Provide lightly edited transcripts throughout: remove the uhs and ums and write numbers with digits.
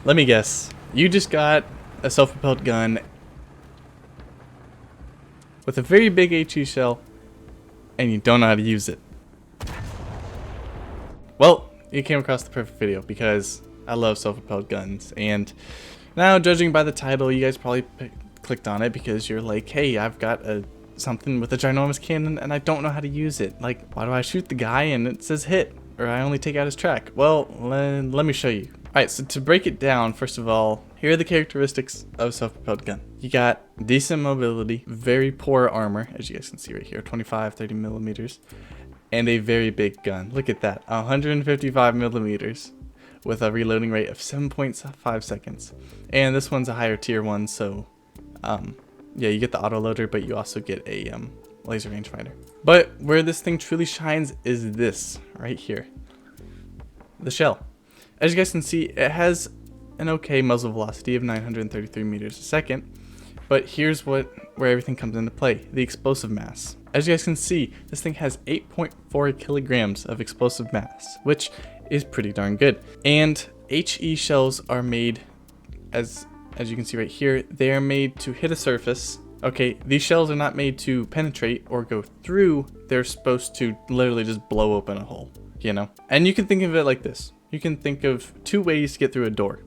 Let me guess. You just got a self-propelled gun with a very big HE shell, and you don't know how to use it. Well, you came across the perfect video because I love self-propelled guns, and now judging by the title, you guys probably clicked on it because you're like, hey, I've got something with a ginormous cannon and I don't know how to use it. Like, why do I shoot the guy and it says hit, or I only take out his track? Well, let me show you. Alright, so to break it down, first of all, here are the characteristics of a self-propelled gun. You got decent mobility, very poor armor, as you guys can see right here, 25, 30 millimeters, and a very big gun. Look at that, 155 millimeters with a reloading rate of 7.5 seconds. And this one's a higher tier one, so yeah, you get the autoloader, but you also get a laser rangefinder. But where this thing truly shines is this right here, the shell. As you guys can see, it has an okay muzzle velocity of 933 meters a second, but here's where everything comes into play: the explosive mass. As you guys can see, this thing has 8.4 kilograms of explosive mass, which is pretty darn good. And HE shells are made, as you can see right here, they are made to hit a surface. Okay, these shells are not made to penetrate or go through, they're supposed to literally just blow open a hole, you know? And you can think of it like this. You can think of two ways to get through a door.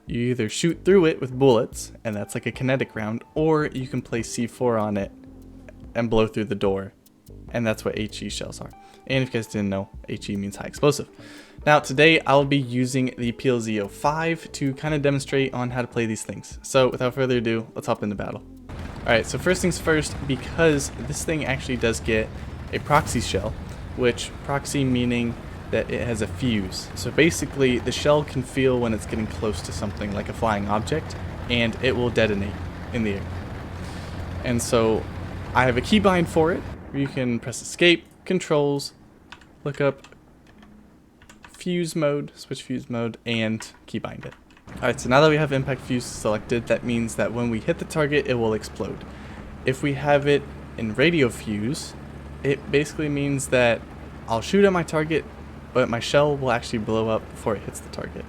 You either shoot through it with bullets, and that's like a kinetic round, or you can place C4 on it and blow through the door, and that's what HE shells are. And if you guys didn't know, HE means high explosive. Now today I'll be using the PLZ-05 to kind of demonstrate on how to play these things. So without further ado, let's hop into battle. Alright, so first things first, because this thing actually does get a proxy shell, which proxy meaning that it has a fuse. So basically the shell can feel when it's getting close to something like a flying object, and it will detonate in the air. And so I have a keybind for it, where you can press escape, controls, look up fuse mode, switch fuse mode, and keybind it. Alright, so now that we have impact fuse selected, that means that when we hit the target, it will explode. If we have it in radio fuse, it basically means that I'll shoot at my target, but my shell will actually blow up before it hits the target.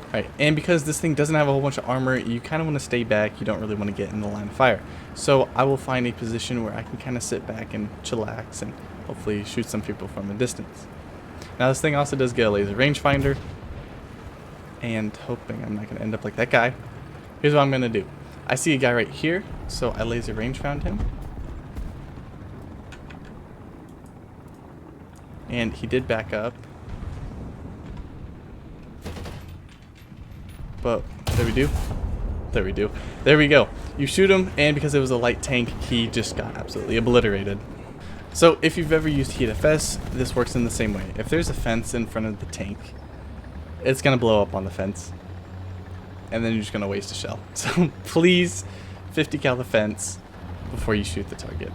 Alright, and because this thing doesn't have a whole bunch of armor, you kind of want to stay back. You don't really want to get in the line of fire. So I will find a position where I can kind of sit back and chillax and hopefully shoot some people from a distance. Now this thing also does get a laser rangefinder, and hoping I'm not going to end up like that guy, here's what I'm going to do. I see a guy right here, so I laser rangefound him. And he did back up. But there we do. There we do. There we go. You shoot him, and because it was a light tank, he just got absolutely obliterated. So if you've ever used HeatFS, this works in the same way. If there's a fence in front of the tank, it's going to blow up on the fence, and then you're just going to waste a shell. So please 50 cal the fence before you shoot the target.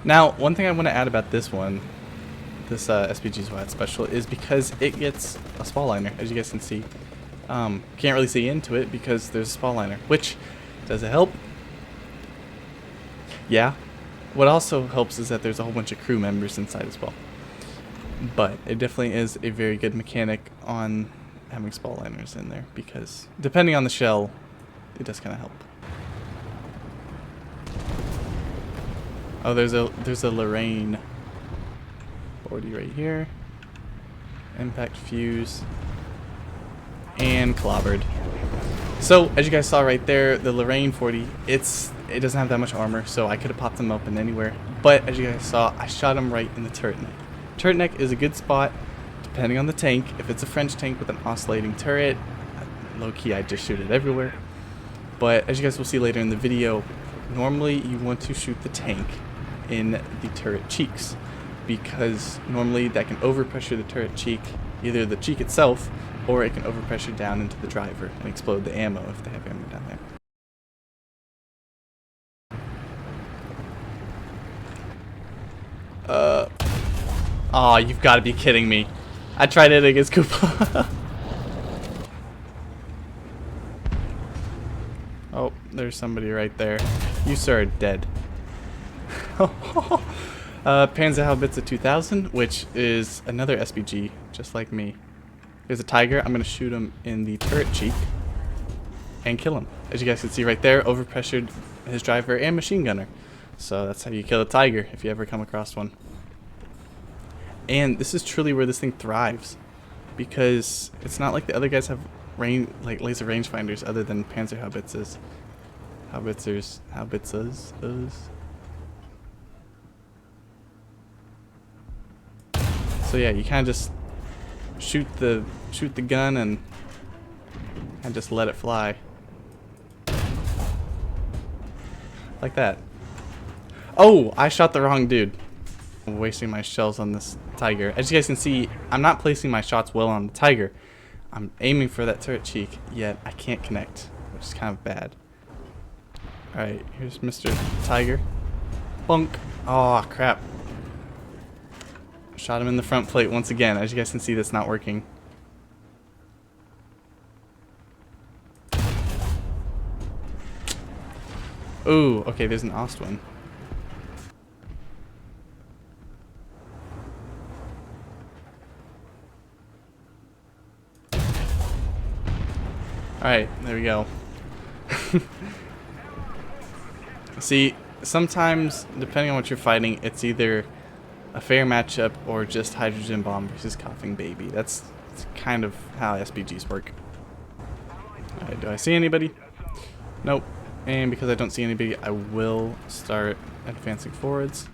Now, one thing I want to add about this one, this SPG's Wild Special, is because it gets a spall liner, as you guys can see. Can't really see into it because there's a spall liner, which, does it help? Yeah. What also helps is that there's a whole bunch of crew members inside as well. But it definitely is a very good mechanic on having spall liners in there, because depending on the shell, it does kind of help. Oh, there's a Lorraine 40 right here. Impact fuse. And clobbered. So as you guys saw right there, the Lorraine 40, it doesn't have that much armor, so I could have popped them open anywhere. But as you guys saw, I shot him right in the turret neck. Turret neck is a good spot depending on the tank. If it's a French tank with an oscillating turret, low key I just shoot it everywhere. But as you guys will see later in the video, normally you want to shoot the tank in the turret cheeks, because normally that can overpressure the turret cheek, either the cheek itself, or it can overpressure down into the driver and explode the ammo if they have ammo down there. Oh, you've got to be kidding me. I tried it against Koopa. Oh, there's somebody right there. You, sir, are dead. Panzerhaubitze 2000, which is another SPG, just like me. There's a tiger. I'm going to shoot him in the turret cheek. and kill him. As you guys can see right there, overpressured his driver and machine gunner. So that's how you kill a tiger if you ever come across one. And this is truly where this thing thrives, because it's not like the other guys have laser rangefinders other than Panzer Haubitzers. Haubitzers. So yeah, you kind of just shoot the gun and just let it fly. Like that. Oh, I shot the wrong dude. I'm wasting my shells on this tiger. As you guys can see, I'm not placing my shots well on the tiger. I'm aiming for that turret cheek, yet I can't connect, which is kind of bad. Alright, here's Mr. Tiger. Bunk. Oh, crap. Shot him in the front plate once again. As you guys can see, that's not working. Ooh, okay, there's an Ostwin. Alright, there we go. See, sometimes, depending on what you're fighting, it's either a fair matchup or just hydrogen bomb versus coughing baby. That's kind of how SPGs work. Alright, do I see anybody? Nope. And because I don't see anybody, I will start advancing forwards.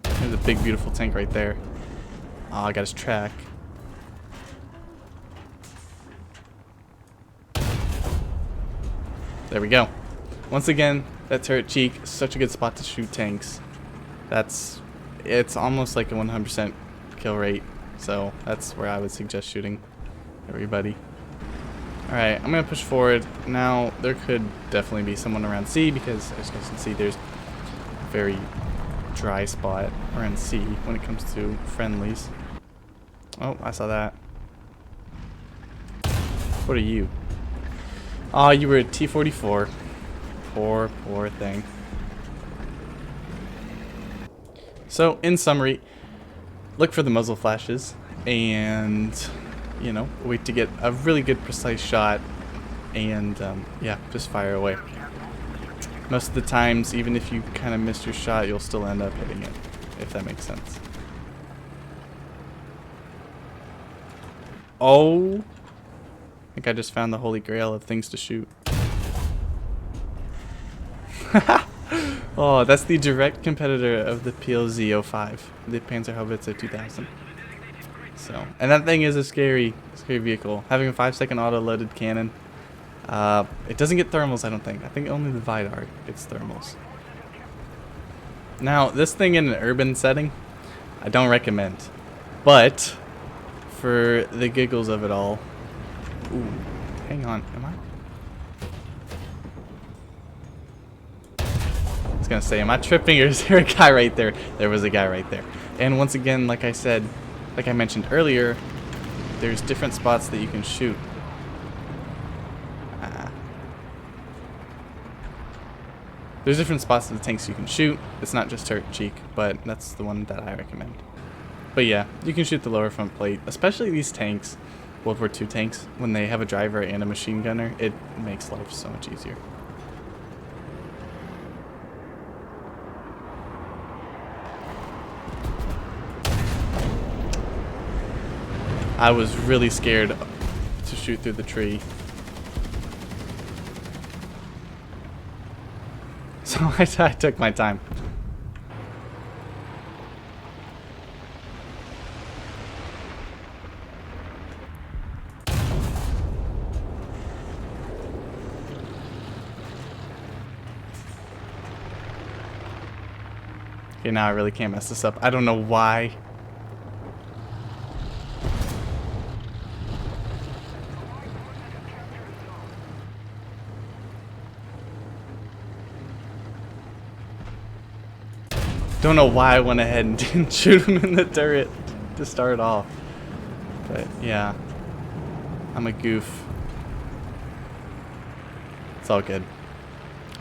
There's a big, beautiful tank right there. Oh, I got his track. There we go. Once again, that turret cheek, such a good spot to shoot tanks. It's almost like a 100% kill rate. So that's where I would suggest shooting everybody. Alright, I'm going to push forward. Now, there could definitely be someone around C, because as you guys can see, there's a very dry spot around C when it comes to friendlies. Oh, I saw that. What are you? Oh, you were a T-44. Poor thing. So, in summary, look for the muzzle flashes and, you know, wait to get a really good precise shot and, yeah, just fire away. Most of the times, even if you kind of miss your shot, you'll still end up hitting it, if that makes sense. Oh, I think I just found the holy grail of things to shoot. Oh, that's the direct competitor of the PLZ-05, the Panzer Haubitze 2000. So, and that thing is a scary vehicle. Having a 5-second auto-loaded cannon. It doesn't get thermals, I don't think. I think only the Vidar gets thermals. Now, this thing in an urban setting, I don't recommend. But, for the giggles of it all... Ooh, hang on, am I? I was gonna say, am I tripping or is there a guy right there? There was a guy right there. And once again, like I said, like I mentioned earlier, there's different spots that you can shoot. There's different spots of the tanks you can shoot. It's not just turret cheek, but that's the one that I recommend. But yeah, you can shoot the lower front plate, especially these tanks, World War II tanks, when they have a driver and a machine gunner. It makes life so much easier. I was really scared to shoot through the tree. So I took my time. Okay, now I really can't mess this up. I don't know why. Don't know why I went ahead and didn't shoot him in the turret to start off. But yeah, I'm a goof. It's all good.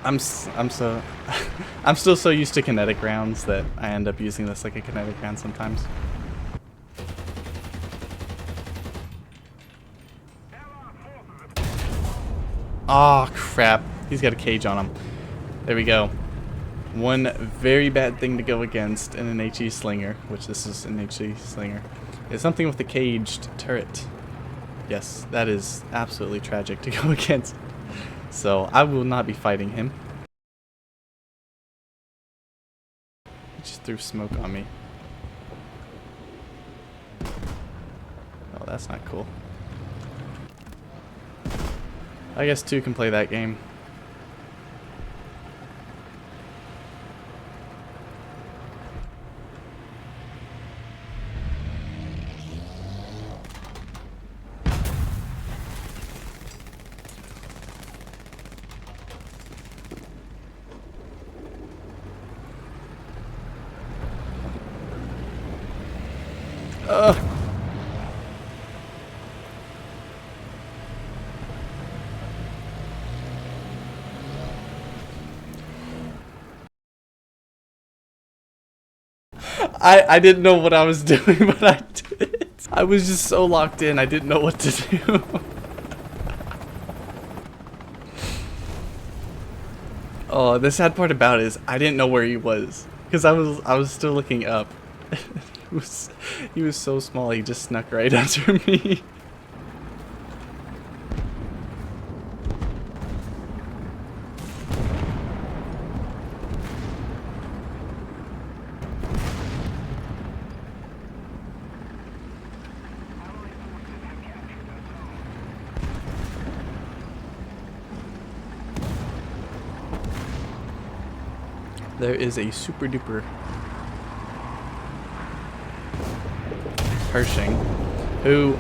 I'm still so used to kinetic rounds that I end up using this like a kinetic round sometimes. Oh, crap. He's got a cage on him. There we go. One very bad thing to go against in an HE slinger, which this is an HE slinger, is something with a caged turret. Yes, that is absolutely tragic to go against. So I will not be fighting him. He just threw smoke on me. Oh, that's not cool. I guess two can play that game. Ugh. I didn't know what I was doing, but I did. I was just so locked in, I didn't know what to do. Oh, the sad part about it is I didn't know where he was, because I was still looking up. He was so small, he just snuck right under me. There is a super duper Pershing who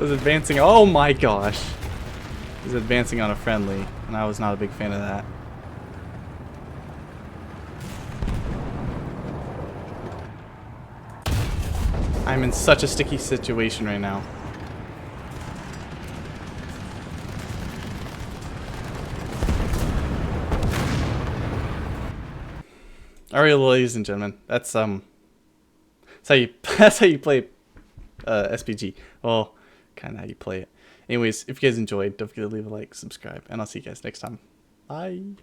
was advancing. Oh my gosh, was advancing on a friendly, and I was not a big fan of that. I'm in such a sticky situation right now. Alright, ladies and gentlemen, that's how you play SPG. Well, kind of how you play it. Anyways, if you guys enjoyed, don't forget to leave a like, subscribe, and I'll see you guys next time. Bye.